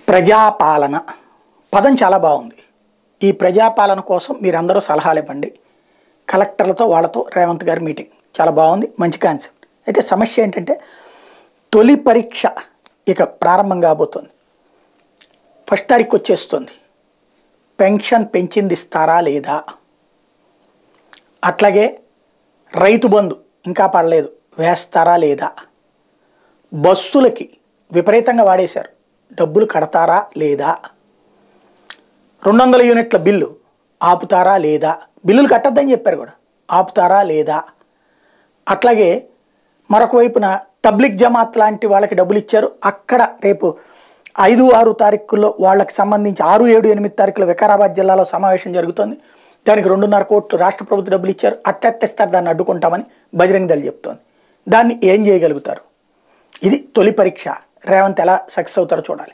ప్రజాపాలన పదం చాలా బాగుంది. ఈ ప్రజాపాలన కోసం మీరందరూ సలహాలు ఇవ్వండి. కలెక్టర్లతో వాళ్ళతో రేవంత్ గారి మీటింగ్ చాలా బాగుంది, మంచి కాన్సెప్ట్. అయితే సమస్య ఏంటంటే తొలి పరీక్ష ఇక ప్రారంభం కాబోతుంది. 1 తారీఖు వచ్చేస్తుంది. పెన్షన్ పెంచింది ఇస్తారా లేదా, అట్లాగే రైతు బంధు ఇంకా పడలేదు వేస్తారా లేదా, బస్సులకి విపరీతంగా వాడేశారు డబ్బులు కడతారా లేదా, 200 యూనిట్ల బిల్లు ఆపుతారా లేదా, బిల్లులు కట్టద్దని చెప్పారు కూడా ఆపుతారా లేదా, అట్లాగే మరొక వైపున తబ్లిక్ జమాత్ లాంటి వాళ్ళకి డబ్బులు ఇచ్చారు. అక్కడ రేపు 5, 6 తారీఖుల్లో వాళ్ళకి సంబంధించి 6, 7, 8 తారీఖులో వికారాబాద్ జిల్లాలో సమావేశం జరుగుతుంది. దానికి 2.5 కోట్లు రాష్ట్ర ప్రభుత్వ డబ్బులు ఇచ్చారు. అట్టట్టిస్తారు, దాన్ని అడ్డుకుంటామని బజరంగ దళ్ చెప్తోంది. దాన్ని ఏం చేయగలుగుతారు? ఇది తొలి పరీక్ష. రేవంత్ ఎలా సక్సెస్ అవుతారో చూడాలి.